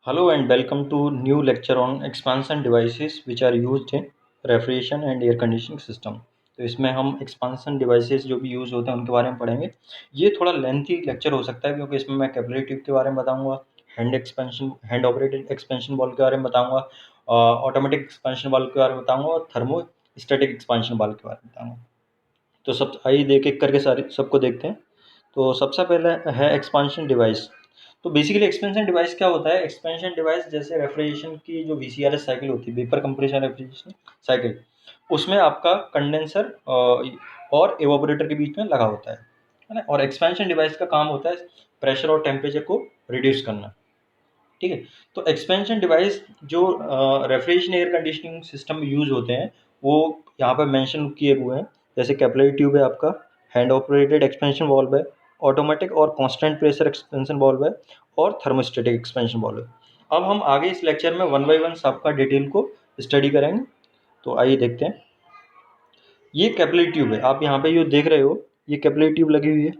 Hello and welcome to new lecture on expansion devices which are used in refrigeration and air conditioning system। तो इसमें हम expansion devices जो भी use होते हैं उनके बारे में पढ़ेंगे। ये थोड़ा लेंथी लेक्चर हो सकता है क्योंकि इसमें मैं कैपिलरी ट्यूब के बारे में बताऊंगा, हैंड ऑपरेटेड एक्सपेंशन बॉल के बारे में बताऊंगा, ऑटोमेटिक एक्सपेंशन बॉल के बारे में बताऊंगा और थर्मोस्टेटिक एक्सपेंशन बॉल के बारे में बताऊंगा। तो सब आइए देख एक करके सारे सबको देखते हैं। तो सबसे पहले है एक्सपेंशन डिवाइस। तो बेसिकली एक्सपेंशन डिवाइस क्या होता है? एक्सपेंशन डिवाइस जैसे रेफ्रिजरेशन की जो वीसीआरएस साइकिल होती है, वेपर कंप्रेशन रेफ्रिजरेशन साइकिल, उसमें आपका कंडेंसर और एवापोरेटर के बीच में लगा होता है ना। और एक्सपेंशन डिवाइस का काम होता है प्रेशर और टेम्परेचर को रिड्यूस करना। ठीक है। तो एक्सपेंशन डिवाइस जो रेफ्रिजरेशन एयर कंडीशनिंग सिस्टम में यूज होते हैं वो यहाँ पर मेंशन किए हुए हैं। जैसे कैपिलरी ट्यूब है आपका, हैंड ऑपरेटेड एक्सपेंशन वाल्व है, ऑटोमेटिक और कांस्टेंट प्रेशर एक्सपेंशन वाल्व है और थर्मोस्टेटिक एक्सपेंशन वाल्व है। अब हम आगे इस लेक्चर में वन बाई वन सबका डिटेल को स्टडी करेंगे। तो आइए देखते हैं। ये कैपिलरी ट्यूब है, आप यहाँ पे जो देख रहे हो ये कैपिलरी ट्यूब लगी हुई है।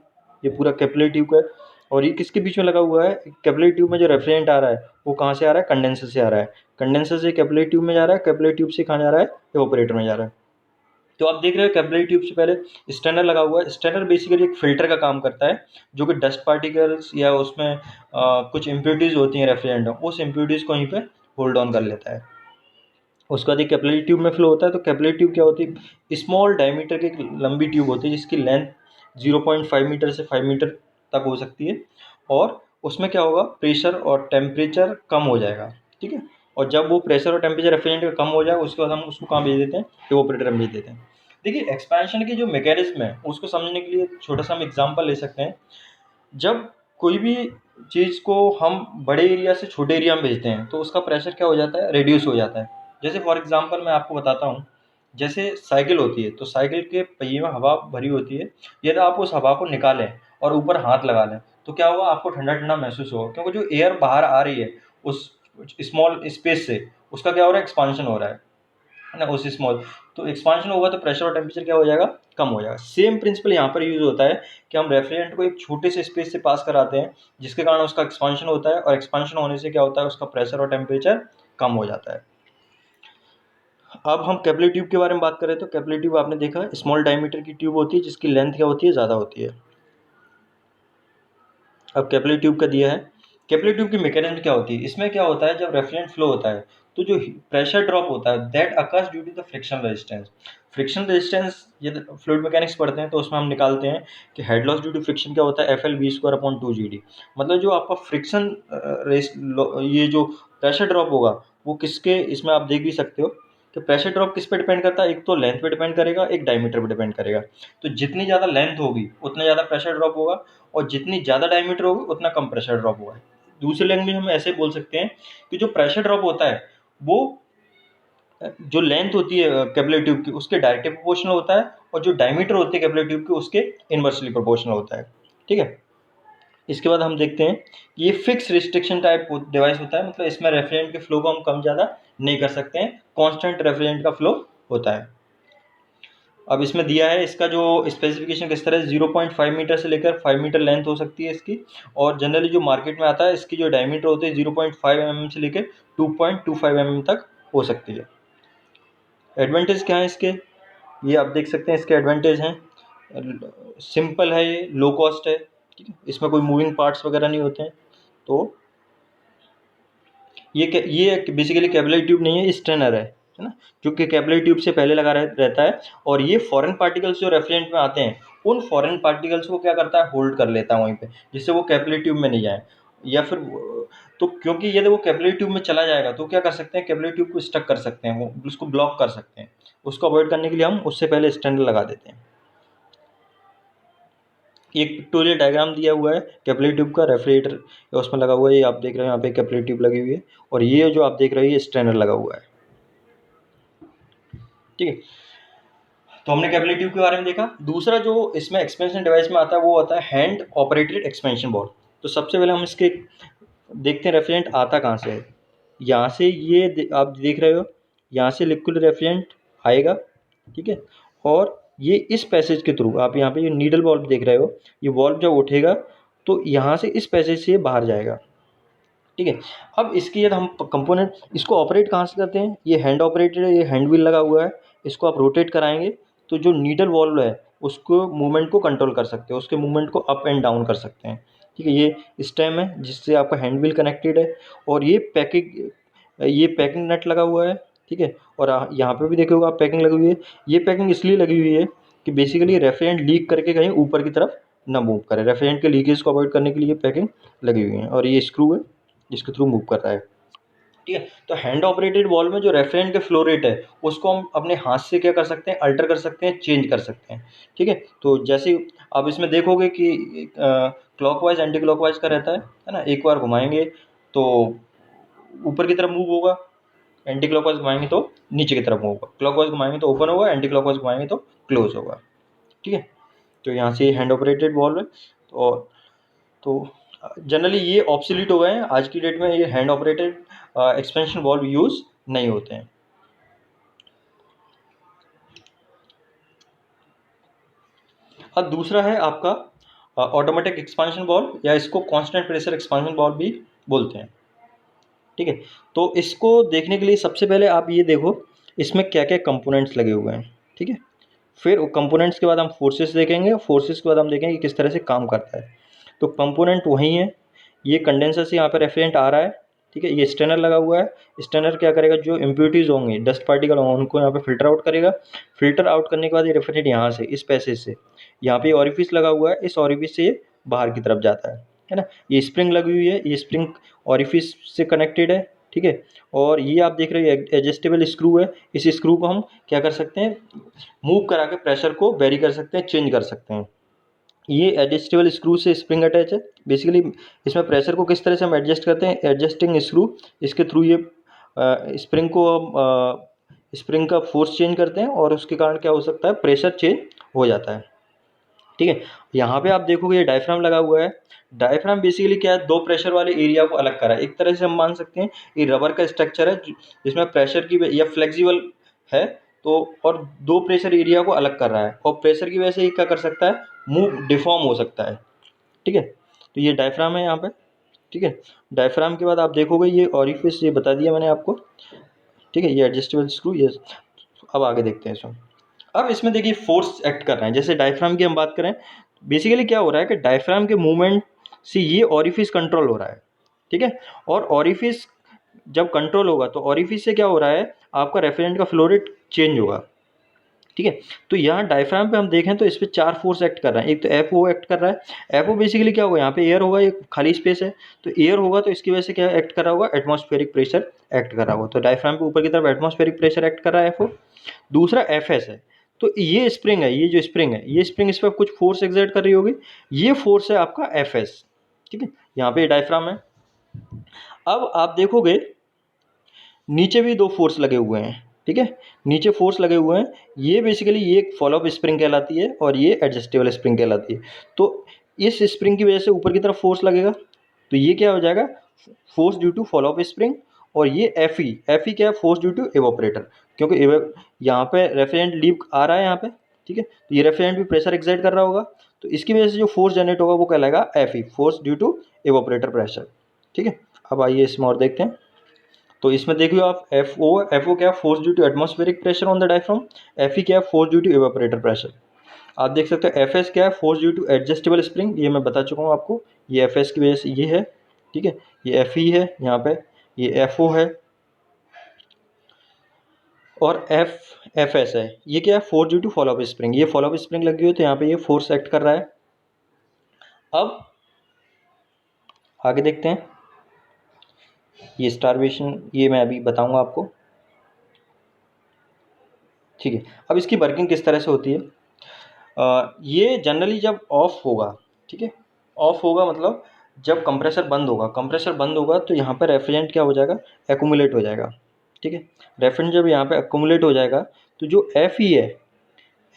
ये पूरा कैपिलरी ट्यूब का है। और ये किसके बीच में लगा हुआ है? कैपिलरी ट्यूब में जो रेफ्रिजरेंट आ रहा है वो कहाँ से आ रहा है? कंडेंसर से आ रहा है। कंडेंसर से कैपिलरी ट्यूब में जा रहा है, कैपिलरी ट्यूब से कहाँ जा रहा है? एवापोरेटर में जा रहा है। तो आप देख रहे हो कैपिलरी ट्यूब से पहले स्टैनर लगा हुआ है। स्टैनर बेसिकली एक फिल्टर का काम करता है जो कि डस्ट पार्टिकल्स या उसमें कुछ इम्प्योरिटीज़ होती हैं रेफ्रिजरेंट में, उस इम्प्योरिटीज़ को वहीं पे होल्ड ऑन कर लेता है। उसके बाद एक कैपिलरी ट्यूब में फ्लो होता है। तो कैपिलरी ट्यूब क्या होती है? स्मॉल डायमीटर की एक लंबी ट्यूब होती है जिसकी लेंथ 0.5 मीटर से 5 मीटर तक हो सकती है। और उसमें क्या होगा? प्रेशर और टेम्परेचर कम हो जाएगा। ठीक है। और जब वो प्रेशर और टेम्परेचर रेफ्रिजरेंट का कम हो जाए उसके बाद हम उसको कहाँ भेज देते हैं? एवापोरेटर में भेज देते हैं। देखिए एक्सपेंशन की जो मैकेनिज्म है उसको समझने के लिए छोटा सा हम एग्जाम्पल ले सकते हैं। जब कोई भी चीज़ को हम बड़े एरिया से छोटे एरिया में भेजते हैं तो उसका प्रेशर क्या हो जाता है? रिड्यूस हो जाता है। जैसे फॉर एग्जांपल मैं आपको बताता हूँ। जैसे साइकिल होती है तो साइकिल के पहिए में हवा भरी होती है। यदि आप उस हवा को निकालें और ऊपर हाथ लगा लें तो क्या होगा? आपको ठंडा ठंडा महसूस होगा क्योंकि जो एयर बाहर आ रही है उस स्मॉल स्पेस से उसका क्या हो रहा है? एक्सपांशन हो रहा है ना, उस स्मॉल। तो एक्सपांशन होगा तो प्रेशर और टेम्परेचर क्या हो जाएगा? कम हो जाएगा। सेम प्रिंसिपल यहाँ पर यूज होता है कि हम रेफ्रिजरेंट को एक छोटे से स्पेस से पास कराते हैं जिसके कारण उसका एक्सपांशन होता है और एक्सपांशन होने से क्या होता है? उसका प्रेशर और टेम्परेचर कम हो जाता है। अब हम कैपिलरी ट्यूब के बारे में बात करें तो कैपिलरी ट्यूब आपने देखा स्मॉल डायमीटर की ट्यूब होती है जिसकी लेंथ क्या होती है? ज़्यादा होती है। अब कैपिलरी ट्यूब का दिया है। कैपिलरी ट्यूब की मैकेनिज्म क्या होती है? इसमें क्या होता है? जब रेफ्रिजरेंट फ्लो होता है तो जो प्रेशर ड्रॉप होता है that occurs due to the friction resistance. Friction resistance यदि फ्लूइड मैकेनिक्स पढ़ते हैं तो उसमें हम निकालते हैं कि head loss due to friction क्या होता है? F L V square upon 2 GD। मतलब जो आपका फ्रिक्शन ये जो प्रेशर ड्रॉप होगा वो किसके, इसमें आप देख भी सकते हो कि प्रेशर ड्रॉप किस पे डिपेंड करता है? एक तो लेंथ पे डिपेंड करेगा, एक डायमीटर पे डिपेंड करेगा। तो जितनी ज़्यादा लेंथ होगी उतना ज़्यादा प्रेशर ड्रॉप होगा और जितनी ज़्यादा डायमीटर होगी उतना कम प्रेशर ड्रॉप होगा। दूसरी लैंग्वेज हम ऐसे बोल सकते हैं कि जो प्रेशर ड्रॉप होता है वो जो लेंथ होती है कैपिलरी ट्यूब की उसके डायरेक्टली प्रोपोर्शनल होता है और जो डायमीटर होती है कैपिलरी ट्यूब की उसके इनवर्सली प्रोपोर्शनल होता है। ठीक है। इसके बाद हम देखते हैं कि ये फिक्स रिस्ट्रिक्शन टाइप डिवाइस होता है। मतलब इसमें रेफ्रिजरेंट के फ्लो को हम कम ज़्यादा नहीं कर सकते हैं, कांस्टेंट रेफ्रिजरेंट का फ्लो होता है। अब इसमें दिया है इसका जो स्पेसिफिकेशन किस तरह 0.5 मीटर से लेकर 5 मीटर लेंथ हो सकती है इसकी। और जनरली जो मार्केट में आता है इसकी जो डायमीटर होती है 0.5 mm से लेकर 2.25 mm तक हो सकती है। एडवांटेज क्या है इसके? ये आप देख सकते हैं इसके एडवांटेज हैं। सिंपल है, ये लो कॉस्ट है। ठीक है। इसमें कोई मूविंग पार्ट्स वगैरह नहीं होते हैं। तो ये बेसिकली कैपिलरी ट्यूब नहीं है, स्ट्रेनर है ना, जो कि कैपिलरी ट्यूब से पहले लगा रहता है। और ये फॉरेन पार्टिकल्स जो रेफ्रिजरेंट में आते हैं उन फॉरेन पार्टिकल्स को क्या करता है? होल्ड कर लेता है वहीं पे, जिससे वो कैपिलरी ट्यूब में नहीं जाए। या फिर तो क्योंकि यदि वो कैपिलरी ट्यूब में चला जाएगा तो क्या कर सकते हैं? कैपिलरी ट्यूब को स्टक कर सकते हैं, वो उसको ब्लॉक कर सकते हैं। उसको अवॉइड करने के लिए हम उससे पहले स्ट्रेनर लगा देते हैं। एक पिक्टोरियल डायग्राम दिया हुआ है कैपिलरी ट्यूब का, रेफ्रिजरेटर उसमें लगा हुआ है। ये आप देख रहे हो यहाँ पे कैपिलरी ट्यूब लगी हुई है और ये जो आप देख रहे हो ये स्ट्रेनर लगा हुआ है। ठीक है। तो हमने कैपिलरी ट्यूब के बारे में देखा। दूसरा जो इसमें एक्सपेंशन डिवाइस में आता है वो आता है हैंड ऑपरेटेड एक्सपेंशन बॉल। तो सबसे पहले हम इसके देखते हैं रेफ्रिजरेंट आता कहाँ से है। यहाँ से ये आप देख रहे हो, यहाँ से लिक्विड रेफ्रिजरेंट आएगा। ठीक है। और ये इस पैसेज के थ्रू, आप यहाँ पे ये नीडल वॉल्व देख रहे हो, ये वॉल्व जब उठेगा तो यहाँ से इस पैसेज से बाहर जाएगा। ठीक है। अब इसकी यदि हम कंपोनेंट इसको ऑपरेट कहाँ से करते हैं, ये हैंड ऑपरेटेड है, ये हैंड व्हील लगा हुआ है, इसको आप रोटेट कराएंगे तो जो नीडल वॉल्व है उसको मूवमेंट को कंट्रोल कर सकते हैं, उसके मूवमेंट को अप एंड डाउन कर सकते हैं। ठीक है, ये स्टेम है जिससे आपका हैंड व्हील कनेक्टेड है, और ये पैकिंग नट लगा हुआ है। ठीक है, और यहाँ पे भी देखोगे आप पैकिंग लगी हुई है। ये पैकिंग इसलिए लगी हुई है कि बेसिकली रेफ्रिजरेंट लीक करके कहीं ऊपर की तरफ ना मूव करे, रेफ्रिजरेंट के लीकेज को अवॉइड करने के लिए पैकिंग लगी हुई है, और ये स्क्रू है जिसके थ्रू मूव कर रहा है। ठीक है, तो हैंड ऑपरेटेड वॉल्व में जो रेफ्रिजरेंट के फ्लो रेट है उसको हम अपने हाथ से क्या कर सकते हैं, अल्टर कर सकते हैं, चेंज कर सकते हैं। ठीक है, तो जैसे आप इसमें देखोगे कि क्लॉकवाइज एंटी क्लॉकवाइज का रहता है ना, एक बार घुमाएंगे तो ऊपर की तरफ मूव होगा, एंटी क्लॉकवाइज घुमाएंगे तो नीचे की तरफ मूव होगा, क्लॉकवाइज घुमाएंगे तो ओपन होगा, एंटी क्लॉकवाइज घुमाएंगे तो क्लोज होगा। ठीक है, तो यहाँ से हैंड ऑपरेटेड वॉल्व है। तो जनरली ये ऑब्सोलीट हो गए हैं आज की डेट में, ये hand operated expansion valve use नहीं होते हैं। अब दूसरा है आपका ऑटोमेटिक एक्सपेंशन वॉल्व, या इसको कांस्टेंट प्रेशर एक्सपेंशन वॉल्व भी बोलते हैं। ठीक है, तो इसको देखने के लिए सबसे पहले आप ये देखो इसमें क्या क्या कंपोनेंट्स लगे हुए हैं। ठीक है, फिर कंपोनेंट्स के बाद हम फोर्सेस देखेंगे, फोर्सेस के बाद हम देखेंगे कि किस तरह से काम करता है। तो कंपोनेंट वही है, ये कंडेंसर से यहाँ पर रेफ्रिजरेंट आ रहा है। ठीक है, ये स्टेनर लगा हुआ है, स्टेनर क्या करेगा, जो इम्प्योरिटीज़ होंगी, डस्ट पार्टिकल होंगे, उनको यहाँ पे फिल्टर आउट करेगा। फिल्टर आउट करने के बाद ये रेफ्रिजरेंट यहाँ से इस पैसेज से, यहाँ पे ऑरिफिस लगा हुआ है, इस ऑरिफिस से ये बाहर की तरफ जाता है ना। ये स्प्रिंग लगी हुई है, ये स्प्रिंग ऑरिफिस से कनेक्टेड है। ठीक है, और ये आप देख रहे हो एडजस्टेबल स्क्रू है, इस स्क्रू को हम क्या कर सकते हैं, मूव करा के प्रेशर को वेरी कर सकते हैं, चेंज कर सकते हैं। ये एडजस्टेबल स्क्रू से स्प्रिंग अटैच है। बेसिकली इसमें प्रेशर को किस तरह से हम एडजस्ट करते हैं, एडजस्टिंग स्क्रू, इसके थ्रू ये स्प्रिंग को हम स्प्रिंग का फोर्स चेंज करते हैं, और उसके कारण क्या हो सकता है, प्रेशर चेंज हो जाता है। ठीक है, यहाँ पे आप देखोगे ये डायफ्राम लगा हुआ है। डायफ्राम बेसिकली क्या है, दो प्रेशर वाले एरिया को अलग करा है। एक तरह से हम मान सकते हैं ये रबर का स्ट्रक्चर है जिसमें प्रेशर की या फ्लेक्सिबल है, तो और दो प्रेशर एरिया को अलग कर रहा है, और प्रेशर की वजह से ये क्या कर सकता है, मूव डिफॉर्म हो सकता है। ठीक है, तो ये डायफ्राम है यहाँ पे। ठीक है, डायफ्राम के बाद आप देखोगे ये ऑरिफिस, ये बता दिया मैंने आपको। ठीक है, ये एडजस्टेबल स्क्रू, ये। अब आगे देखते हैं इसमें। अब इसमें देखिए फोर्स एक्ट कर रहे हैं, जैसे डायफ्राम की हम बात करें, बेसिकली क्या हो रहा है कि डायफ्राम के मूवमेंट से ये ऑरिफिस कंट्रोल हो रहा है। ठीक है, और ऑरिफिस जब कंट्रोल होगा तो ऑरिफिस से क्या हो रहा है, आपका रेफ्रिजरेंट का फ्लो रेट चेंज होगा। ठीक है, तो यहाँ डायफ्राम पे हम देखें तो इस पर चार फोर्स एक्ट कर रहे हैं। एक तो एफ ओ एक्ट कर रहा है। एफ ओ बेसिकली क्या होगा, यहाँ पे एयर होगा, एक खाली स्पेस है, तो एयर होगा तो इसकी वजह से क्या एक्ट कर रहा होगा, एटमॉस्फेरिक प्रेशर एक्ट कर रहा होगा। तो डायफ्राम के ऊपर की तरफ एटमॉस्फेरिक प्रेशर एक्ट कर रहा है एफ ओ। दूसरा एफ एस है, तो ये स्प्रिंग है, ये जो स्प्रिंग है, ये स्प्रिंग इस पर कुछ फोर्स एक्सर्ट कर रही होगी, ये फोर्स है आपका एफ एस। ठीक है, यहाँ पे डायफ्राम है। अब आप देखोगे नीचे भी दो फोर्स लगे हुए हैं। ठीक है, नीचे फोर्स लगे हुए हैं, ये बेसिकली ये एक फॉलो अप स्प्रिंग कहलाती है, और ये एडजस्टेबल स्प्रिंग कहलाती है। तो इस स्प्रिंग की वजह से ऊपर की तरफ फोर्स लगेगा, तो ये क्या हो जाएगा, force due to follow up spring. और ये एफ ई क्या है, फोर्स ड्यू टू एवोपरेटर, क्योंकि यहाँ पे रेफ्रिजरेंट लीक आ रहा है यहाँ पे। ठीक है, तो ये रेफ्रिजरेंट भी प्रेशर एक्सर्ट कर रहा होगा, तो इसकी वजह से जो फोर्स जनरेट होगा वो कहलाएगा F E, force due to evaporator pressure. ठीक है, अब आइए इसमें और देखते हैं। तो इसमें देखिए आप एफ ओ क्या है, force due to atmospheric pressure on the diaphragm. F E क्या है, force due to evaporator pressure. आप देख सकते हो एफ एस क्या है, force due to adjustable spring, ये मैं बता चुका हूँ आपको, ये एफ एस की वजह से ये है। ठीक है, ये एफ ई है यहाँ पे, ये एफ ओ है, और एफ एस है, ये क्या है, force due to follow up spring. ये फॉलो अप स्प्रिंग लगी हुई है, तो यहाँ पे ये फोर्स एक्ट कर रहा है। अब आगे देखते हैं, ये स्टारवेशन ये मैं अभी बताऊंगा आपको। ठीक है, अब इसकी वर्किंग किस तरह से होती है, ये जनरली जब ऑफ होगा। ठीक है, ऑफ होगा मतलब जब कंप्रेसर बंद होगा, कंप्रेसर बंद होगा तो यहाँ पर रेफ्रिजरेंट क्या हो जाएगा, एक्यूमुलेट हो जाएगा। ठीक है, रेफ्रिजरेंट जब यहाँ पे एक्यूमुलेट हो जाएगा तो जो एफ ई है,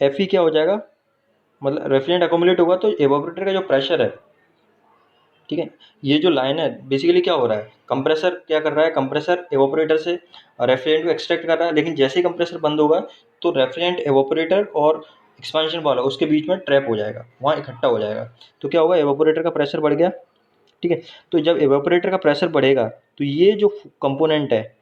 एफ ई क्या हो जाएगा, मतलब रेफ्रिजरेंट एक्यूमुलेट होगा तो एवापोरेटर का जो प्रेशर है, ठीक है, ये जो लाइन है बेसिकली क्या हो रहा है, कंप्रेसर क्या कर रहा है, कंप्रेसर एवापोरेटर से रेफ्रिजरेंट को एक्सट्रैक्ट कर रहा है, लेकिन जैसे ही कंप्रेसर बंद होगा तो रेफ्रिजरेंट एवापोरेटर और एक्सपेंशन वाला उसके बीच में ट्रैप हो जाएगा, वहाँ इकट्ठा हो जाएगा। तो क्या होगा, एवापोरेटर का प्रेशर बढ़ गया, ठीक है। तो जब एवापोरेटर का प्रेशर बढ़ेगा तो ये जो कंपोनेंट है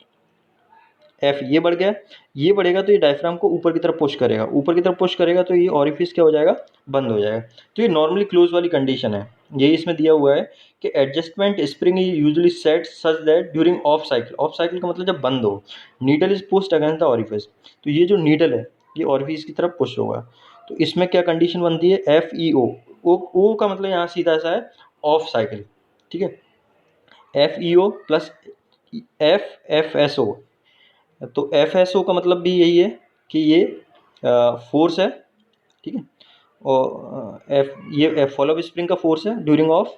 एफ ये बढ़ गया, ये बढ़ेगा तो ये डायफ्राम को ऊपर की तरफ पुश करेगा, ऊपर की तरफ पुश करेगा तो ये ऑरिफिस क्या हो जाएगा, बंद हो जाएगा। तो ये नॉर्मली क्लोज वाली कंडीशन है। यही इसमें दिया हुआ है कि adjustment spring is usually set such that during off cycle का मतलब जब बंद हो, needle is pushed against the orifice. तो ये जो नीडल है ये ऑरिफिस की तरफ पुश होगा। तो इसमें क्या कंडीशन बनती है, एफ ई ओ, ओ का मतलब यहाँ सीधा सा है ऑफ साइकिल, ठीक है। F E O plus F S O, तो एफ एस ओ का मतलब भी यही है कि ये फोर्स है, ठीक है। और एफ ये एफ फॉलो स्प्रिंग का फोर्स है ड्यूरिंग ऑफ।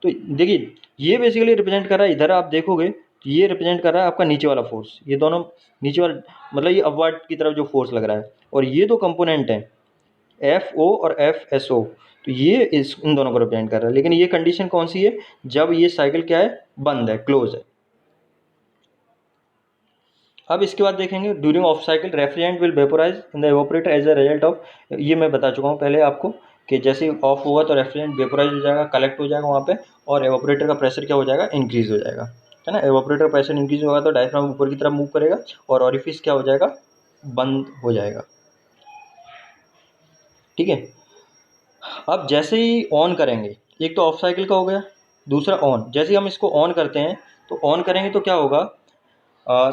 तो देखिए ये बेसिकली रिप्रेजेंट कर रहा है, इधर आप देखोगे तो ये रिप्रेजेंट कर रहा है आपका नीचे वाला फोर्स, ये दोनों नीचे वाला मतलब ये अपवर्ड की तरफ जो फोर्स लग रहा है, और ये दो कंपोनेंट हैं एफ ओ और एफ एस ओ, तो ये इन दोनों को रिप्रेजेंट कर रहा है। लेकिन ये कंडीशन कौन सी है, जब ये साइकिल क्या है, बंद है, क्लोज है। अब इसके बाद देखेंगे during off cycle refrigerant will vaporize in the evaporator as a result of, ये मैं बता चुका हूँ पहले आपको कि जैसे ऑफ होगा तो रेफ्रिजरेंट वेपोराइज हो जाएगा, कलेक्ट हो जाएगा वहाँ पे, और एवापोरेटर का प्रेशर क्या हो जाएगा, इंक्रीज हो जाएगा, है ना। एवापोरेटर का प्रेशर इंक्रीज होगा तो डायफ्राम ऊपर की तरफ मूव करेगा और ऑरिफिस क्या हो जाएगा, बंद हो जाएगा, ठीक है। अब जैसे ही ऑन करेंगे, एक तो ऑफ साइकिल का हो गया, दूसरा ऑन, जैसे ही हम इसको ऑन करते हैं तो ऑन करेंगे तो क्या होगा, आ,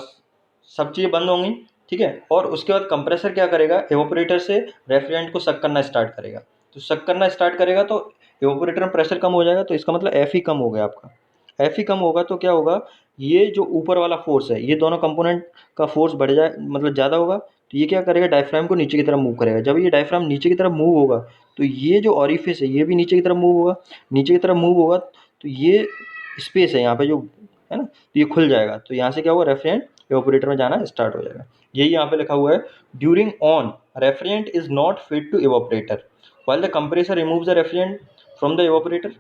सब चीज़ें बंद होंगी, ठीक है। और उसके बाद कंप्रेसर क्या करेगा, एवापोरेटर से रेफ्रिजरेंट को सक करना स्टार्ट करेगा। तो सक करना स्टार्ट करेगा तो एवापोरेटर में प्रेशर कम हो जाएगा, तो इसका मतलब एफ ही कम हो गया आपका। एफ ही कम होगा तो क्या होगा, ये जो ऊपर वाला फोर्स है, ये दोनों कंपोनेंट का फोर्स बढ़ जाए मतलब ज़्यादा होगा, तो ये क्या करेगा, डायफ्राम को नीचे की तरफ मूव करेगा। जब ये डायफ्राम नीचे की तरफ मूव होगा तो ये जो ऑरिफिस है ये भी नीचे की तरफ मूव होगा, नीचे की तरफ मूव होगा तो ये स्पेस है यहाँ पे जो है ना, तो ये खुल जाएगा, तो यहाँ से क्या होगा, रेफ्रिजरेंट एवापोरेटर में जाना स्टार्ट हो जाएगा। यही यहाँ पे लिखा हुआ है, during on refrigerant is not fit to evaporator while the compressor removes the refrigerant from the evaporator,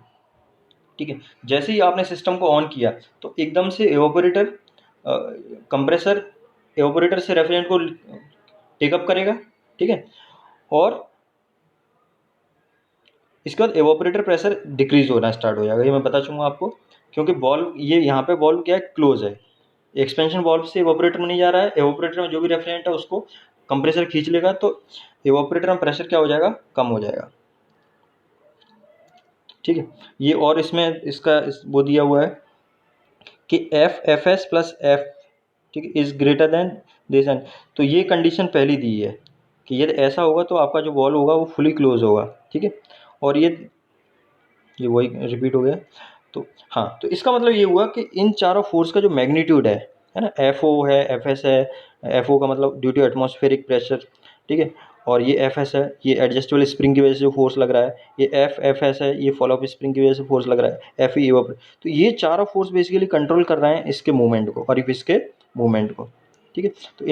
ठीक है। जैसे ही आपने सिस्टम को ऑन किया तो एकदम से एवापोरेटर कंप्रेसर एवापोरेटर से रेफ्रिजरेंट को टेकअप करेगा, ठीक है। और इसके बाद एवापोरेटर प्रेशर डिक्रीज होना स्टार्ट हो जाएगा, ये मैं बता चूँगा आपको, क्योंकि बॉल्व ये यहाँ पे बॉल्व क्या है, क्लोज है, एक्सपेंशन बॉल्व से एवापोरेटर में नहीं जा रहा है, एवापोरेटर में जो भी रेफ्रिजरेंट है उसको कंप्रेसर खींच लेगा तो एवापोरेटर में प्रेशर क्या हो जाएगा, कम हो जाएगा, ठीक है। ये और इसमें वो दिया हुआ है कि एफ एस प्लस एफ, ठीक है, is greater than this and, तो ये कंडीशन पहली दी है कि यदि ऐसा होगा तो आपका जो वॉल्व होगा वो फुली क्लोज होगा, ठीक है। और ये वही रिपीट हो गया। तो हाँ, तो इसका मतलब ये हुआ कि इन चारों फोर्स का जो मैग्नीट्यूड है ना, एफ ओ है, एफ एस है, एफ ओ का मतलब ड्यू टू एटमॉस्फेरिक प्रेशर, ठीक है। और ये एफ एस है, ये एडजस्टेबल स्प्रिंग की वजह से जो फोर्स लग रहा है, ये एफ एस है, ये फॉलो अप स्प्रिंग की वजह से फोर्स लग रहा है, एफ ई एवोपरेट। तो ये चारों फोर्स बेसिकली कंट्रोल कर रहे हैं इसके मूवमेंट को और इसके मूवमेंट को, ठीक है। तो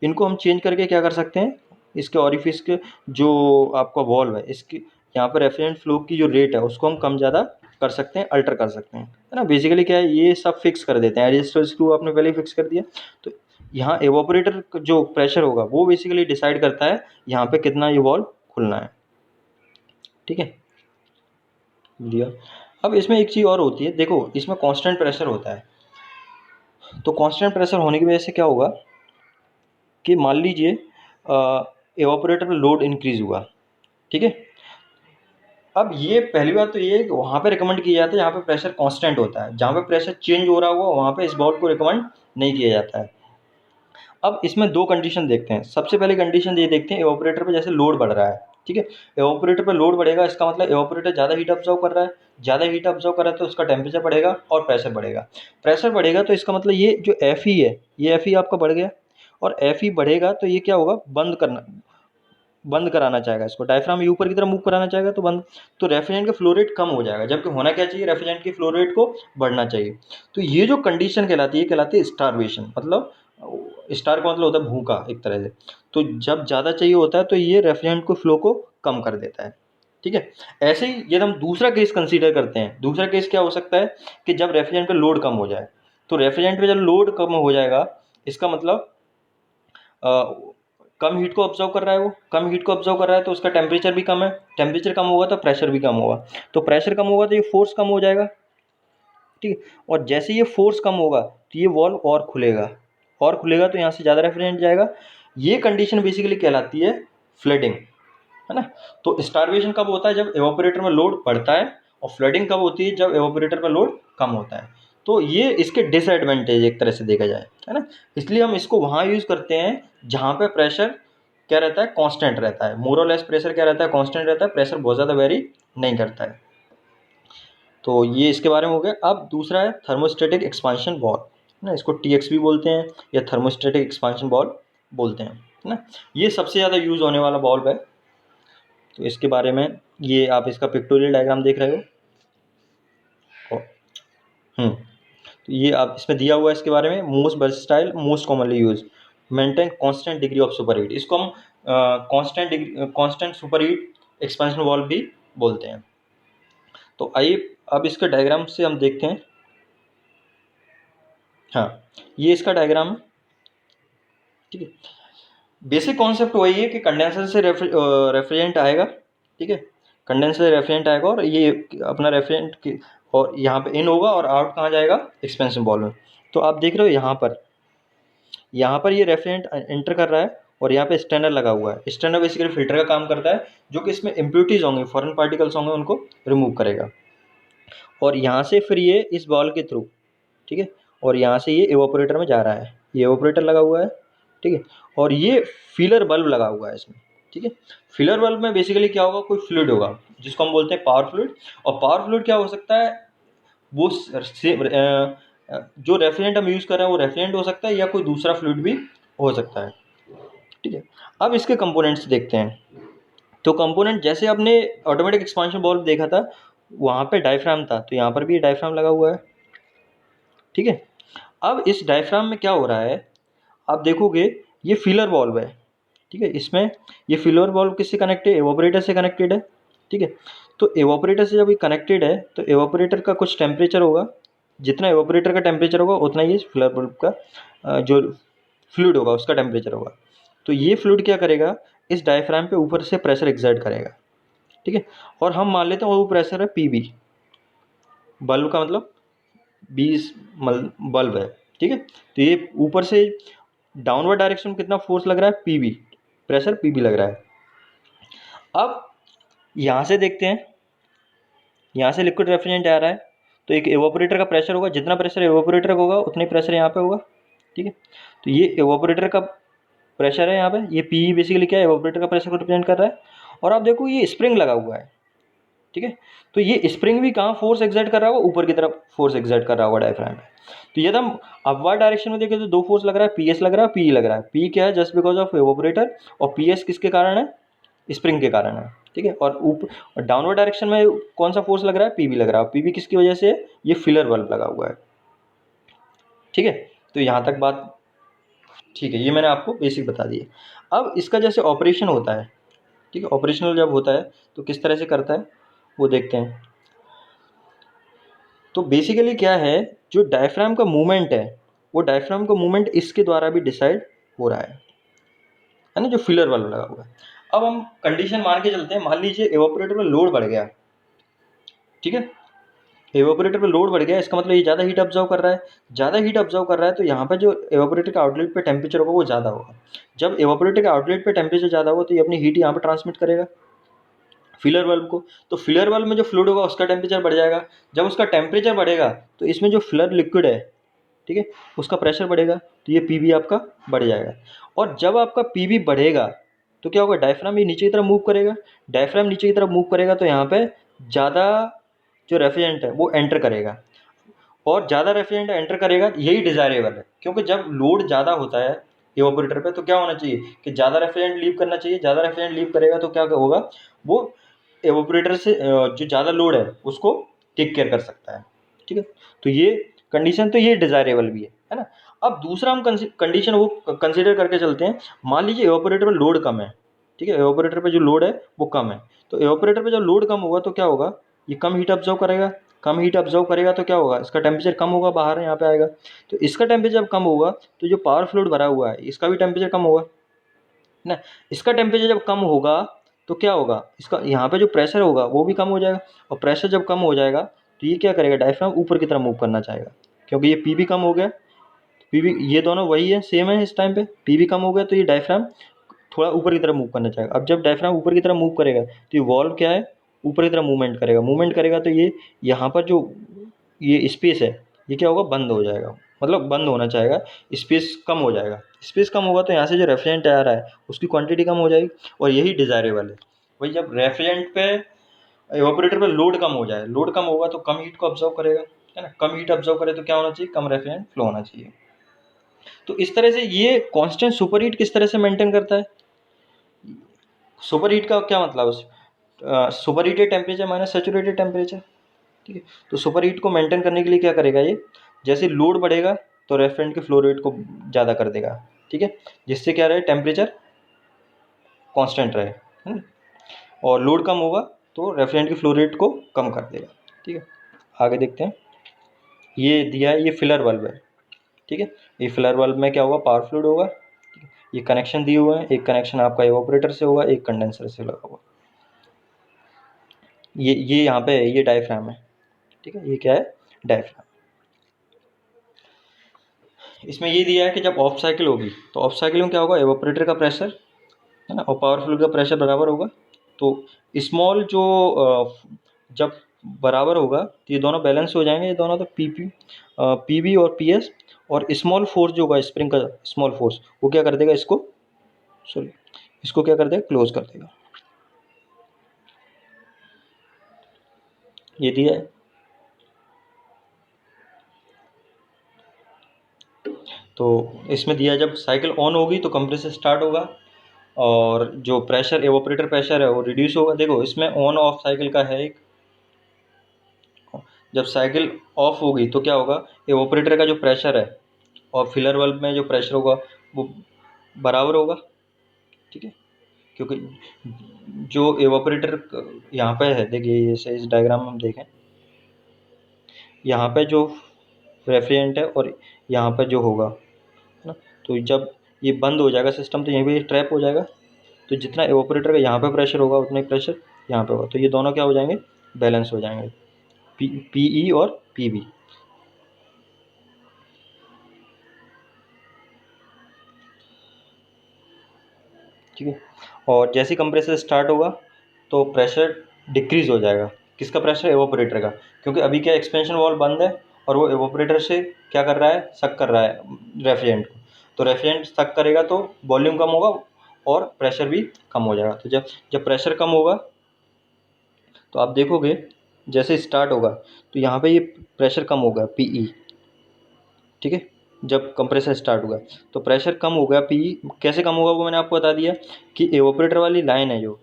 इनको हम चेंज करके क्या कर सकते हैं, इसके ऑरिफिस के जो आपका वॉल्व है इसकी यहाँ पर रेफ्रिजरेंट फ्लो की जो रेट है उसको हम कम ज़्यादा कर सकते हैं, अल्टर कर सकते हैं, है ना। बेसिकली क्या है, ये सब फिक्स कर देते हैं, एडजस्टर स्क्रू आपने पहले ही फिक्स कर दिया। तो यहाँ एवापोरेटर जो प्रेशर होगा वो बेसिकली डिसाइड करता है यहाँ पे कितना ये वॉल्व खुलना है, ठीक है दिया। अब इसमें एक चीज़ और होती है, देखो इसमें कांस्टेंट प्रेशर होता है, तो कांस्टेंट प्रेशर होने की वजह से क्या होगा कि मान लीजिए एवापोरेटर में लोड इंक्रीज हुआ, ठीक है। अब ये पहली बात तो ये है कि वहाँ पे रिकमेंड किया जाता है जहाँ पे प्रेशर कांस्टेंट होता है, जहाँ पे प्रेशर चेंज हो रहा होगा वहाँ पे इस बॉल को रिकमेंड नहीं किया जाता है। अब इसमें दो कंडीशन देखते हैं, सबसे पहले कंडीशन ये देखते हैं एवापोरेटर पे जैसे लोड बढ़ रहा है, ठीक है। एवापोरेटर पे लोड बढ़ेगा इसका मतलब एवापोरेटर ज़्यादा हीट ऑब्जर्व कर रहा है, ज़्यादा हीट ऑब्जर्व कर रहा है तो उसका टेम्परेचर बढ़ेगा और प्रेशर बढ़ेगा। प्रेशर बढ़ेगा तो इसका मतलब ये जो एफ ई है, ये एफ ई आपका बढ़ गया, और एफ ई बढ़ेगा तो ये क्या होगा, बंद कराना चाहेगा, इसको डायफ्राम ये ऊपर की तरफ मूव कराना चाहेगा तो बंद, तो रेफ्रिजरेंट का फ्लो रेट कम हो जाएगा, जबकि होना क्या चाहिए, रेफ्रिजरेंट की फ्लो रेट को बढ़ना चाहिए। तो ये जो कंडीशन कहलाती है कहलाती है स्टारवेशन, मतलब स्टार का मतलब होता है भूखा एक तरह से। तो जब ज़्यादा चाहिए होता है तो ये रेफ्रिजरेंट को फ्लो को कम कर देता है, ठीक है। ऐसे ही यदि हम दूसरा केस कंसीडर करते हैं, दूसरा केस क्या हो सकता है कि जब रेफ्रिजरेंट पे लोड कम हो जाए, तो रेफ्रिजरेंट पे जब लोड कम हो जाएगा इसका मतलब कम हीट को ऑब्जर्व कर रहा है, वो कम हीट को ऑब्जर्व कर रहा है तो उसका टेम्परेचर भी कम है, टेम्परेचर कम होगा तो प्रेशर भी कम होगा, तो प्रेशर कम होगा तो ये फोर्स कम हो जाएगा, ठीक है। और जैसे ये फोर्स कम होगा तो ये वॉल्व और खुलेगा तो यहाँ से ज़्यादा रेफ्रिजरेंट जाएगा। ये कंडीशन बेसिकली कहलाती है फ्लडिंग, है ना। तो स्टार्वेशन कब होता है? जब एवापोरेटर में लोड बढ़ता है। और फ्लडिंग कब होती है? जब एवापोरेटर में लोड कम होता है। तो ये इसके डिसएडवांटेज एक तरह से देखा जाए, है ना। इसलिए हम इसको वहाँ यूज़ करते हैं जहाँ पे प्रेशर क्या रहता है? कांस्टेंट रहता है। मोर और लेस प्रेशर क्या रहता है? कांस्टेंट रहता है। प्रेशर बहुत ज़्यादा वेरी नहीं करता है। तो ये इसके बारे में हो गया। अब दूसरा है थर्मोस्टेटिक एक्सपांशन वाल्व, ना। इसको टीएक्स भी बोलते हैं या थर्मोस्टेटिक एक्सपांशन वाल्व बोलते हैं, है ना। ये सबसे ज़्यादा यूज़ होने वाला वाल्व है। तो इसके बारे में ये आप इसका पिक्टोरियल डायग्राम देख रहे हो। तो ये आप इसमें दिया हुआ है इसके बारे में। Most versatile, most commonly use, maintain constant degree of super heat. इसको हम constant super heat expansion valve भी बोलते हैं। तो आइए अब इसके डायग्राम से हम देखते हैं। हाँ, ये इसका डायग्राम है, ठीक है। बेसिक कॉन्सेप्ट वही है कि कंडेंसर से रेफ्रिजरेंट आएगा, ठीक है। कंडेंसर से रेफ्रिजरेंट आएगा और ये अपना रेफ्रिजरेंट की और यहाँ पे इन होगा और आउट कहाँ जाएगा? एक्सपेंशन बॉल में। तो आप देख रहे हो यहाँ पर ये रेफ्रिजरेंट एंटर कर रहा है और यहाँ पे स्टैंडर लगा हुआ है। स्टैंडर बेसिकली फिल्टर का काम करता है, जो कि इसमें इम्प्योरिटीज होंगे, फॉरेन पार्टिकल्स होंगे, उनको रिमूव करेगा। और यहाँ से फिर ये इस बॉल के थ्रू, ठीक है, और यहाँ से ये एवापोरेटर में जा रहा है। ये एवापोरेटर लगा हुआ है, ठीक है। और ये फीलर बल्ब लगा हुआ है इसमें, ठीक है। फीलर बल्ब में बेसिकली क्या होगा? कोई फ्लूइड होगा जिसको हम बोलते हैं पावर फ्लूइड। और पावर फ्लूइड क्या हो सकता है? वो जो रेफ्रिजरेंट हम यूज़ कर रहे हैं वो रेफ्रिजरेंट हो सकता है या कोई दूसरा फ्लूइड भी हो सकता है, ठीक है। अब इसके कंपोनेंट्स देखते हैं। तो कंपोनेंट जैसे आपने ऑटोमेटिक एक्सपांशन वाल्व देखा था, वहाँ पे डायफ्राम था, तो यहाँ पर भी डायफ्राम लगा हुआ है, ठीक है। अब इस डायफ्राम में क्या हो रहा है? आप देखोगे ये फीलर वाल्व है, ठीक है। इसमें ये फीलर वाल्व किससे कनेक्टेड है? एवापोरेटर से कनेक्टेड है, ठीक है। तो एवापोरेटर से जब ये कनेक्टेड है तो एवापोरेटर का कुछ टेम्परेचर होगा। जितना एवापोरेटर का टेम्परेचर होगा उतना ही फीलर वाल्व का जो फ्लूइड होगा उसका टेम्परेचर होगा। तो ये फ्लूइड क्या करेगा? इस डायफ्राम पे ऊपर से प्रेशर एक्सर्ट करेगा, ठीक है। और हम मान लेते हैं वो प्रेशर है पीबी। बल्ब का मतलब 20 बल्ब है, ठीक है। तो ये ऊपर से डाउनवर्ड डायरेक्शन में कितना फोर्स लग रहा है? पीबी, प्रेशर पीबी लग रहा है। अब यहाँ से देखते हैं, यहाँ से लिक्विड रेफ्रिजरेंट आ रहा है, तो एक एवापोरेटर का प्रेशर होगा। जितना प्रेशर एवापोरेटर का होगा उतना ही प्रेशर यहाँ पे होगा, ठीक है। तो ये एवापोरेटर का प्रेशर है यहाँ पे। ये पी बेसिकली क्या है? एवापोरेटर का प्रेशर को रिप्रेजेंट कर रहा है। और आप देखो ये स्प्रिंग लगा हुआ है, ठीक है। तो ये स्प्रिंग भी कहाँ फोर्स एक्सर्ट कर रहा होगा? ऊपर की तरफ फोर्स एक्सर्ट कर रहा होगा डायफ्राम में। तो यदि हम अपवर्ड डायरेक्शन में देखें तो दो फोर्स लग रहा है, पीएस लग रहा है, पी लग रहा है। पी क्या है? Just because of evaporator. और पीएस किसके कारण है? स्प्रिंग के कारण है, ठीक है। और ऊपर डाउनवर्ड डायरेक्शन में कौन सा फोर्स लग रहा है? पीबी लग रहा है। पीबी किसकी वजह से? ये फिलर बल्ब लगा हुआ है, ठीक है। तो यहाँ तक बात ठीक है, ये मैंने आपको बेसिक बता दिया। अब इसका जैसे ऑपरेशन होता है, ठीक है, ऑपरेशनल जब होता है तो किस तरह से करता है वो देखते हैं। तो बेसिकली क्या है, जो डायफ्राम का मूवमेंट है वो डायफ्राम का मूवमेंट इसके द्वारा भी डिसाइड हो रहा है ना, जो फिलर वाला लगा हुआ है। अब हम कंडीशन मान के चलते हैं। मान लीजिए एवापोरेटर में लोड बढ़ गया, ठीक है। एवापोरेटर पे लोड बढ़ गया, इसका मतलब ये ज़्यादा हीट ऑब्जर्व कर रहा है। ज़्यादा हीट ऑब्जर्व कर रहा है तो यहाँ पे जो एवापोरेटर का आउटलेट पे टेम्परेचर होगा वो ज़्यादा होगा। जब एवापोरेटर का आउटलेट पे टेम्परेचर ज़्यादा होगा तो ये अपनी हीट यहाँ पे ट्रांसमिट करेगा फिलर बल्ब को। तो फिलर बल्ब में जो फ्लूइड होगा उसका टेम्परेचर बढ़ जाएगा। जब उसका टेम्परेचर बढ़ेगा तो इसमें जो फिलर लिक्विड है, ठीक है, उसका प्रेशर बढ़ेगा, तो ये पीबी आपका बढ़ जाएगा। और जब आपका पीबी बढ़ेगा तो क्या होगा? डायफ्राम भी नीचे की तरफ मूव करेगा। डायफ्राम नीचे की तरफ मूव करेगा तो यहाँ पे ज़्यादा जो रेफ्रिजरेंट है वो एंटर करेगा। और ज़्यादा रेफ्रिजरेंट एंटर करेगा, यही डिज़ायरेबल है। क्योंकि जब लोड ज़्यादा होता है इवेपोरेटर पे तो क्या होना चाहिए कि ज़्यादा रेफ्रिजरेंट लीव करना चाहिए। ज़्यादा रेफ्रिजरेंट लीव करेगा तो क्या होगा? वो इवेपोरेटर से जो ज़्यादा लोड है उसको टेक केयर कर सकता है, ठीक है। तो ये कंडीशन, तो ये डिज़ायरेबल भी है ना। अब दूसरा हम कंडीशन वो कंसिडर करके चलते हैं। मान लीजिए इवेपोरेटर पर लोड कम है, ठीक है। इवेपोरेटर पे जो लोड है वो कम है। तो इवेपोरेटर पे जब लोड कम होगा तो क्या होगा? ये कम हीट ऑब्जर्व करेगा। कम हीट ऑब्जर्व करेगा तो क्या होगा? इसका टेम्परेचर कम होगा, बाहर यहाँ पे आएगा। तो इसका टेम्परेचर जब कम होगा तो जो पावर फ्लूइड भरा हुआ है इसका भी टेम्परेचर कम होगा ना। इसका टेम्परेचर जब कम होगा तो क्या होगा? इसका यहाँ पे जो प्रेशर होगा वो भी कम हो जाएगा। और प्रेशर जब कम हो जाएगा तो ये क्या करेगा, डायफ्राम ऊपर की तरफ मूव करना चाहेगा, क्योंकि ये पी भी कम हो गया, पी भी, ये दोनों वही है, सेम है इस टाइम पे, पी भी कम हो गया तो ये डायफ्राम थोड़ा ऊपर की तरफ मूव करना चाहेगा। अब जब डायफ्राम ऊपर की तरफ मूव करेगा तो ये वॉल्व क्या है, ऊपर की तरफ मूवमेंट करेगा तो ये यहाँ पर जो ये स्पेस है ये क्या होगा, बंद हो जाएगा, मतलब बंद होना चाहेगा, स्पेस कम हो जाएगा। स्पेस कम होगा तो यहाँ से जो रेफ्रिजरेंट आ रहा है उसकी क्वांटिटी कम हो जाएगी, और यही डिज़ायरेबल है। वही जब रेफ्रिजरेंट पे, इवापोरेटर पे लोड कम हो जाए, लोड कम होगा तो कम हीट को ऑब्जर्व करेगा, है ना, कम हीट ऑब्जर्व करे तो क्या होना चाहिए, कम रेफ्रिजरेंट फ्लो होना चाहिए। तो इस तरह से ये कांस्टेंट सुपर हीट किस तरह से मेंटेन करता है। सुपर हीट का क्या मतलब है, super heated temperature minus saturated temperature, ठीक है। तो सुपर हीट को मेंटेन करने के लिए क्या करेगा ये, जैसे लोड बढ़ेगा तो रेफ्रिजरेंट के फ्लो रेट को ज़्यादा कर देगा, ठीक है, जिससे क्या रहे, टेम्परेचर कांस्टेंट रहे, है ना। और लोड कम होगा तो रेफ्रिजरेंट की फ्लो रेट को कम कर देगा, ठीक है। आगे देखते हैं, ये दिया है, ये फिलर बल्ब है, ठीक है। ये फिलर बल्ब में क्या होगा, पावर फ्लूइड होगा, ठीक है? ये कनेक्शन दिए हुए हैं, एक कनेक्शन आपका इवापोरेटर से होगा, एक कंडेंसर से लगा हुआ। ये यहाँ पे है, ये डायफ्राम है, ठीक है, ये क्या है, डायफ्राम। इसमें ये दिया है कि जब ऑफ साइकिल होगी तो ऑफ साइकिल में क्या होगा, इवापोरेटर का प्रेशर, है ना, और पावर फ्लूइड का प्रेशर बराबर होगा। तो स्मॉल जो जब बराबर होगा तो ये दोनों बैलेंस हो जाएंगे, ये दोनों, तो पी और पी एस, और स्मॉल फोर्स जो होगा स्प्रिंग का स्मॉल फोर्स, वो क्या कर देगा, इसको, सॉरी, इसको क्या कर देगा, क्लोज कर देगा। ये दिया है। तो इसमें दिया है, जब साइकिल ऑन होगी तो कंप्रेसर स्टार्ट होगा, और जो प्रेशर, एवापोरेटर प्रेशर है वो रिड्यूस होगा। देखो इसमें ऑन ऑफ साइकिल का है एक, जब साइकिल ऑफ होगी तो क्या होगा, एवापोरेटर का जो प्रेशर है और फिलर बल्ब में जो प्रेशर होगा वो बराबर होगा, ठीक है, क्योंकि जो एवापोरेटर यहाँ पे है, देखिए ये इस डायग्राम में हम देखें, यहाँ पे जो रेफ्रिजरेंट है और यहाँ पे जो होगा, है ना, तो जब ये बंद हो जाएगा सिस्टम तो यहीं पे ट्रैप हो जाएगा, तो जितना एवापोरेटर का यहाँ पे प्रेशर होगा उतना ही प्रेशर यहाँ पे होगा, तो ये दोनों क्या हो जाएंगे, बैलेंस हो जाएंगे, पी और पी बी। ठीक है, और जैसे ही कंप्रेसर स्टार्ट होगा तो प्रेशर डिक्रीज़ हो जाएगा, किसका प्रेशर, एवापोरेटर का, क्योंकि अभी क्या एक्सपेंशन वाल्व बंद है और वो एवापोरेटर से क्या कर रहा है, सक कर रहा है रेफ्रिजरेंट को, तो रेफ्रिजरेंट सक करेगा तो वॉल्यूम कम होगा और प्रेशर भी कम हो जाएगा। तो जब जब प्रेशर कम होगा तो आप देखोगे जैसे स्टार्ट होगा तो यहाँ पे ये प्रेशर कम होगा, पीई, ठीक है, जब कंप्रेसर स्टार्ट होगा तो प्रेशर कम होगा, पी कैसे कम होगा वो मैंने आपको बता दिया, कि एवापोरेटर वाली लाइन है जो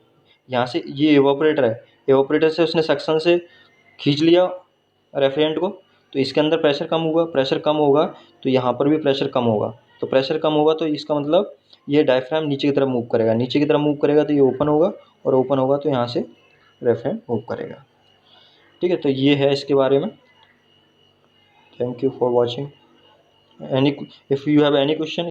यहाँ से, ये एवापोरेटर है, एवापोरेटर से उसने सक्शन से खींच लिया रेफ्रिजरेंट को, तो इसके अंदर प्रेशर कम होगा, प्रेशर कम होगा तो यहाँ पर भी प्रेशर कम होगा, तो प्रेशर कम होगा तो इसका मतलब ये डायफ्राम नीचे की तरफ मूव करेगा, नीचे की तरफ मूव करेगा तो ये ओपन होगा, और ओपन होगा तो यहाँ से रेफ्रिजरेंट मूव करेगा, ठीक है। तो ये है इसके बारे में। Thank you for watching. Any, if you have any question